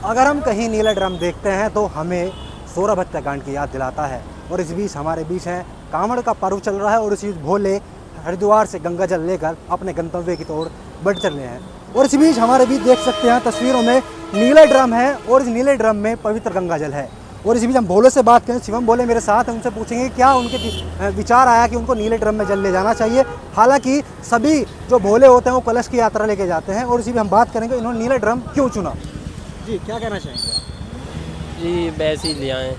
अगर हम कहीं नीला ड्रम देखते हैं तो हमें सोरभ हत्याकांड की याद दिलाता है। और इस बीच हमारे बीच है कांवड़ का पर्व चल रहा है और इसी बीच भोले हरिद्वार से गंगा जल लेकर अपने गंतव्य की ओर बढ़ चले हैं। और इस बीच हमारे बीच देख सकते हैं तस्वीरों में नीला ड्रम है और इस नीले ड्रम में पवित्र गंगा जल है। और इस बीच हम भोले से बात करें, शिवम भोले मेरे साथ हैं, उनसे पूछेंगे क्या उनके विचार आया कि उनको नीले ड्रम में जल ले जाना चाहिए। हालांकि सभी जो भोले होते हैं वो कलश की यात्रा लेके जाते हैं। और इसी भी हम बात करेंगे इन्होंने नीला ड्रम क्यों चुना। जी क्या कहना चाहेंगे आप? जी वैसे ही ले आए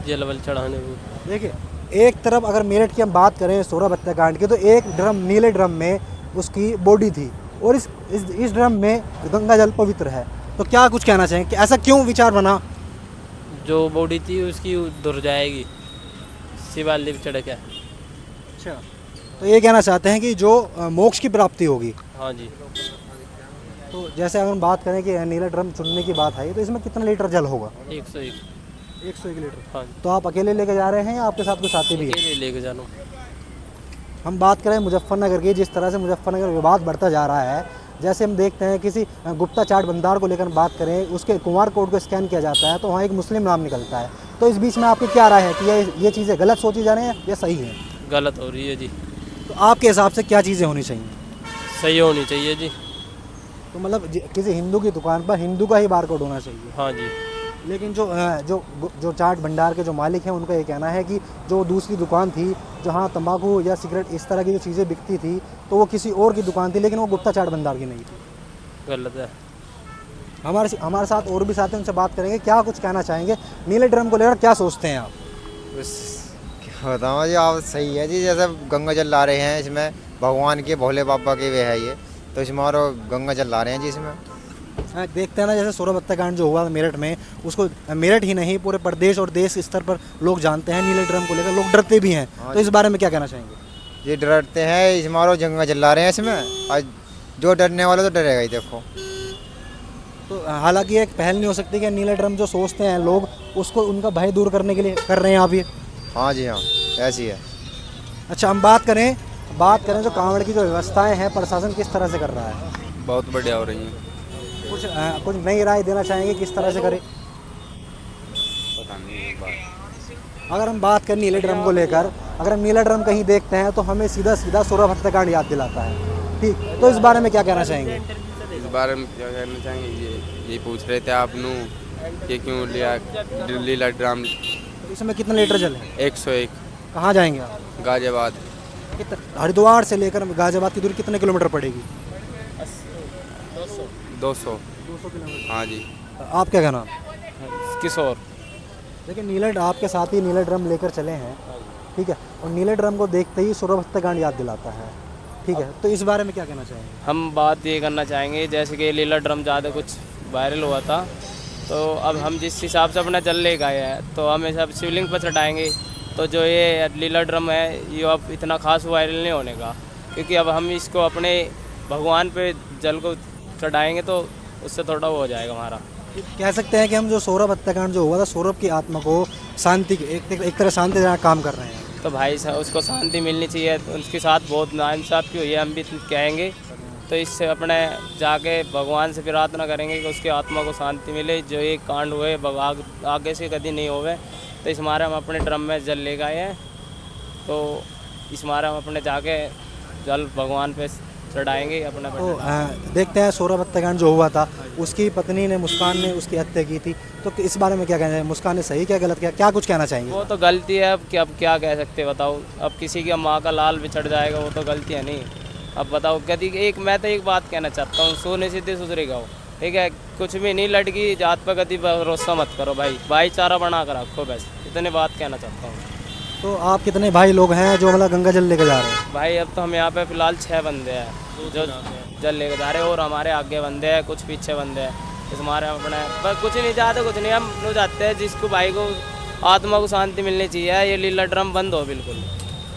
जल वल चढ़ाने को। देखिए, एक तरफ अगर मेरठ की हम बात करें सोरभ हत्याकांड की, तो एक ड्रम नीले ड्रम में उसकी बॉडी थी और इस ड्रम में गंगा जल पवित्र है। तो क्या कुछ कहना चाहेंगे कि ऐसा क्यों विचार बना? जो बॉडी थी उसकी धुर जाएगी शिवालिक चढ़ के। अच्छा, तो ये कहना चाहते हैं कि जो मोक्ष की प्राप्ति होगी। हाँ जी। तो जैसे अगर हम बात करें कि नीला ड्रम चुनने की बात आई तो इसमें कितना लीटर जल होगा? 101। 101 लीटर। हाँ जी। तो आप अकेले लेके जा रहे हैं या आपके साथ कोई साथी भी है? अकेले लेके जाना। हम बात करें मुजफ्फरनगर की, जिस तरह से मुजफ्फरनगर विवाद बढ़ता जा रहा है, जैसे हम देखते हैं किसी गुप्ता चाट भंडार को लेकर बात करें, उसके QR कोड को स्कैन किया जाता है तो वहाँ एक मुस्लिम नाम निकलता है। तो इस बीच में आपकी क्या राय है कि ये चीज़ें गलत सोची जा रही हैं या सही है? गलत हो रही है जी। तो आपके हिसाब से क्या चीज़ें होनी चाहिए? सही होनी चाहिए जी। तो मतलब किसी हिंदू की दुकान पर हिंदू का ही बारकोड होना चाहिए। हाँ जी। लेकिन जो चाट भंडार के जो मालिक हैं उनका ये कहना है कि जो दूसरी दुकान थी जहाँ तंबाकू या सिगरेट इस तरह की जो चीज़ें बिकती थी तो वो किसी और की दुकान थी, लेकिन वो गुप्ता चाट भंडार की नहीं थी। गलत है। हमारे साथ और भी साथी हैं, उनसे बात करेंगे क्या कुछ कहना चाहेंगे नीले ड्रम को लेकर, क्या सोचते हैं आप? बस क्या बताऊँ जी, आप सही है जी। जैसे गंगा जल ला रहे हैं इसमें भगवान के भोले बाबा के वे है ये, तो इसमें और गंगा जल ला रहे हैं जी इसमें। देखते हैं ना, जैसे सोरभ हत्याकांड जो हुआ मेरठ में, उसको मेरठ ही नहीं पूरे प्रदेश और देश स्तर पर लोग जानते हैं। नीले ड्रम को लेकर लोग डरते भी हैं। तो इस बारे में क्या कहना चाहेंगे? ये डरते हैं इसमें और गंगा जल ला रहे हैं इसमें, और जो डरने वाला तो डरेगा ही। देखो तो हालांकि एक पहल नहीं हो सकती कि नीले ड्रम जो सोचते हैं लोग उसको उनका भय दूर करने के लिए कर रहे हैं आप ये? हाँ जी, हाँ ऐसी है। अच्छा, हम बात करें जो कांवड़ की जो व्यवस्थाएं हैं, प्रशासन किस तरह से कर रहा है? बहुत बढ़िया हो रही है। कुछ नई राय देना चाहेंगे किस तरह से करें? पता नहीं। अगर हम बात करें नीले ड्रम को लेकर, अगर हम नीला ड्रम कहीं देखते हैं तो हमें सीधा सोरभ हत्याकांड याद दिलाता है। ठीक, तो इस बारे में क्या कहना चाहेंगे? इस बारे में क्या कहना चाहेंगे, ये पूछ रहे थे आप नू कि क्यों लिया नीला ड्रम। तो इसमें कितना लीटर जल है? 101। कहाँ जाएंगे आप? गाजियाबाद। हरिद्वार से लेकर गाजियाबाद की दूरी कितने किलोमीटर पड़ेगी? 200 किलोमीटर। हाँ जी। आप क्या कहना? किशोर। देखिए, आपके साथ ही नीला ड्रम लेकर चले हैं, ठीक है, और नीले ड्रम को देखते ही सोरभ हत्याकांड याद दिलाता है, ठीक है, तो इस बारे में क्या कहना चाहेंगे? हम बात ये करना चाहेंगे, जैसे कि नीला ड्रम ज़्यादा कुछ वायरल हुआ था, तो अब हम जिस हिसाब से अपना जल ले गए हैं तो हम सब शिवलिंग पर चढ़ाएंगे। तो जो ये नीला ड्रम है ये अब इतना खास वायरल नहीं होने का, क्योंकि अब हम इसको अपने भगवान पे जल को चढ़ाएंगे तो उससे थोड़ा वो हो जाएगा हमारा। कह सकते हैं कि हम जो सोरभ हत्याकांड जो हुआ था, सौरभ की आत्मा को शांति एक तरह शांति देना काम कर रहे हैं। तो भाई उसको शांति मिलनी चाहिए, तो उसके साथ बहुत नाइंसाफ़ी हुई है, हम भी कहेंगे। तो इससे अपने जाके भगवान से प्रार्थना करेंगे कि उसकी आत्मा को शांति मिले, जो ये कांड हुए आगे से कभी नहीं होवे। तो इस मारे हम अपने ड्रम में जल ले गए हैं, तो इस मारे हम अपने जाके जल भगवान पे चढ़ाएंगे अपने। तो देखते हैं सौरभ हत्याकांड जो हुआ था, उसकी पत्नी ने, मुस्कान ने उसकी हत्या की थी, तो इस बारे में क्या कहना है? मुस्कान ने सही क्या गलत किया, क्या कुछ कहना चाहेंगे? वो तो गलती है, अब क्या कह सकते बताओ। अब किसी की माँ का लाल बिछड़ जाएगा, वो तो गलती है नहीं। अब बताओ कभी मैं तो एक बात कहना चाहता हूँ, सोने सीधे सुधरेगा वो, ठीक है। कुछ भी नहीं, लड़की जात पर कभी भरोसा मत करो भाई, भाईचारा बना कर रखो, बस इतनी बात कहना चाहता हूँ। तो आप कितने भाई लोग हैं जो मतलब गंगा जल लेकर जा रहे हैं? भाई अब तो हम यहाँ पे फिलहाल 6 बंदे हैं जो जल लेकर जा रहे हैं, और हमारे आगे बंदे हैं, कुछ पीछे बंदे हैं। इस हमारे अपने बस कुछ नहीं चाहते, कुछ नहीं, हम लोग जाते हैं जिसको भाई को आत्मा को शांति मिलनी चाहिए। ये लीला ड्रम बंद हो बिल्कुल,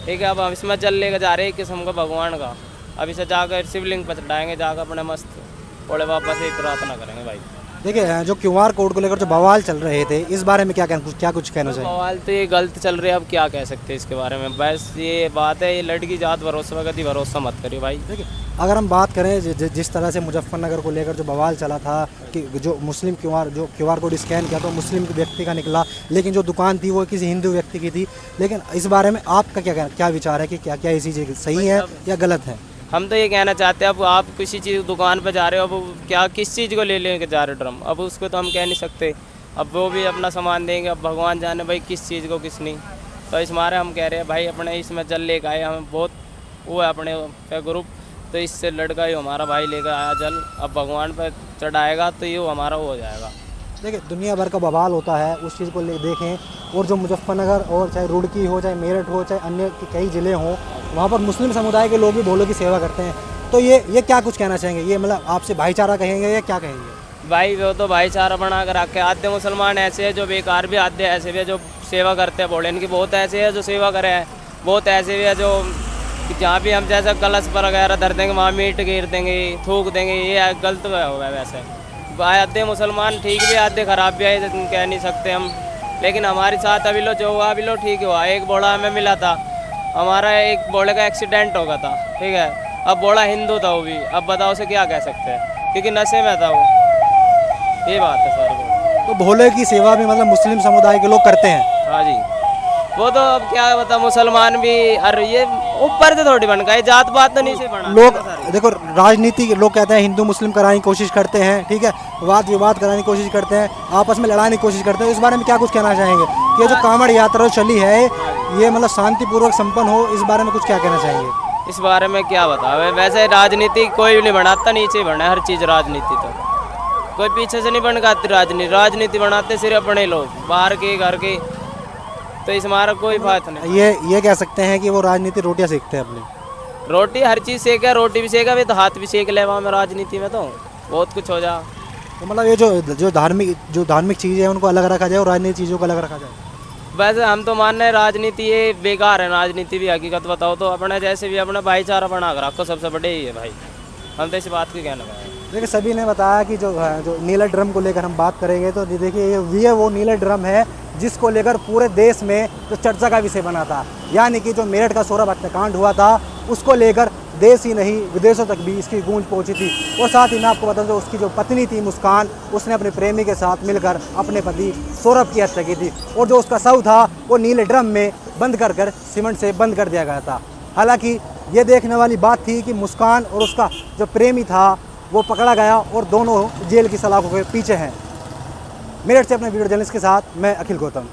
ठीक है। अब हम इसमें जल लेकर जा रहे हैं किस्म का भगवान का। अब इसे जाकर शिवलिंग पर चढ़ाएंगे, जाकर अपने मस्त भोले बाबा से प्रार्थना करेंगे भाई। देखिए जो क्यूआर कोड को लेकर जो बवाल चल रहे थे इस बारे में क्या कुछ कहना चाहिए? सवाल तो ये गलत चल रही है, अब क्या कह सकते हैं इसके बारे में। बस ये बात है, ये लड़की जात भरोसा में कभी भरोसा मत करिए भाई। देखिए अगर हम बात करें जिस तरह से मुजफ्फरनगर को लेकर जो बवाल चला था कि जो मुस्लिम क्यूआर कोड स्कैन किया तो मुस्लिम व्यक्ति का निकला, लेकिन जो दुकान थी वो किसी हिंदू व्यक्ति की थी। लेकिन इस बारे में आपका क्या विचार है कि क्या ये चीज़ सही है या गलत है? हम तो ये कहना चाहते हैं, अब आप किसी चीज़ दुकान पर जा रहे हो, अब क्या किस चीज़ को ले लेके जा रहे हो ड्रम, अब उसको तो हम कह नहीं सकते। अब वो भी अपना सामान देंगे, अब भगवान जाने भाई किस चीज़ को किस नहीं। तो इस मारे हम कह रहे हैं भाई अपने इसमें जल लेकर आए, हमें बहुत वो है अपने पे ग्रुप, तो इससे लड़का ही हमारा भाई लेकर आया जल, अब भगवान पर चढ़ाएगा तो ये हमारा वो हो जाएगा। देखिए दुनिया भर का बवाल होता है, उस चीज़ को देखें। और जो मुजफ्फरनगर और चाहे रुड़की हो, चाहे मेरठ हो, चाहे अन्य कई ज़िले हों, वहाँ पर मुस्लिम समुदाय के लोग भी भोले की सेवा करते हैं। तो ये क्या कुछ कहना चाहेंगे? ये मतलब आपसे भाईचारा कहेंगे या क्या कहेंगे? भाई वो तो भाईचारा बना कर रखे। आधे मुसलमान ऐसे हैं जो बेकार भी, आधे ऐसे भी है जो सेवा करते हैं भोले। इनकी बहुत ऐसे है जो सेवा करे हैं, बहुत ऐसे भी है जो जहाँ भी हम जैसा कलश पर वगैरह धर देंगे वहाँ मीट गिर देंगे, थूक देंगे, ये गलत होगा वैसे। आधे मुसलमान ठीक भी, आधे ख़राब भी है, कह नहीं सकते हम। लेकिन हमारे साथ अभी लो जो हुआ अभी लो ठीक हुआ। एक बोड़ा हमें मिला था, हमारा एक बोड़े का एक्सीडेंट हो गया था, ठीक है। अब बोड़ा हिंदू था वो भी, अब बताओ उसे क्या कह सकते हैं, क्योंकि नशे में था वो। ये बात है सर। तो भोले की सेवा भी मतलब मुस्लिम समुदाय के लोग करते हैं? हाँ जी, वो तो अब क्या बता, मुसलमान भी, अरे ये ऊपर से थोड़ी बन गए, जात पात तो नहीं से बना। लोग देखो राजनीति के लोग कहते हैं हिंदू मुस्लिम कराने की कोशिश करते हैं, ठीक है, वाद विवाद कराने की कोशिश करते हैं, आपस में लड़ाने की कोशिश करते हैं। इस बारे में क्या कुछ कहना चाहेंगे कि ये जो कांवड़ यात्रा चली है ये मतलब शांतिपूर्वक संपन्न हो, इस बारे में कुछ क्या कहना चाहेंगे? इस बारे में क्या बतावे, वैसे राजनीति कोई भी नहीं बनाता, नीचे बना हर चीज़ राजनीति। तो कोई पीछे से नहीं बनवाती राजनीति बनाते सिर्फ अपने लोग, बाहर के घर के। तो इस हमारा कोई बात नहीं। ये कह सकते हैं कि वो राजनीति रोटियां सेकते हैं अपनी। रोटी हर चीज़ सेका, रोटी भी सेका भी तो हाथ भी सेक ले, वहाँ में राजनीति में तो बहुत कुछ हो जा। तो मतलब ये जो धार्मिक चीज़ें हैं उनको अलग रखा जाए और राजनीतिक चीज़ों को अलग रखा जाए। वैसे हम तो मान रहे हैं राजनीति ये बेकार है, राजनीति भी हकीकत बताओ तो अपने जैसे भी अपना भाईचारा बना कर रखो, सबसे बड़े ही है भाई। हम तो इस बात की कहना है। देखिए सभी ने बताया कि जो नीला ड्रम को लेकर हम बात करेंगे तो देखिए ये वो नीला ड्रम है जिसको लेकर पूरे देश में जो चर्चा का विषय बना था। यानी कि जो मेरठ का सोरभ हत्याकांड हुआ था उसको लेकर देश ही नहीं विदेशों तक भी इसकी गूंज पहुंची थी। और साथ ही मैं आपको बता दूं उसकी जो पत्नी थी मुस्कान, उसने अपने प्रेमी के साथ मिलकर अपने पति सौरभ की हत्या की थी। और जो उसका शव था वो नीले ड्रम में बंद कर सीमेंट से बंद कर दिया गया था। हालांकि ये देखने वाली बात थी कि मुस्कान और उसका जो प्रेमी था वो पकड़ा गया और दोनों जेल की सलाखों के पीछे हैं। मेरठ से अपने वीडियो जर्नलिस्ट के साथ मैं अखिल गौतम।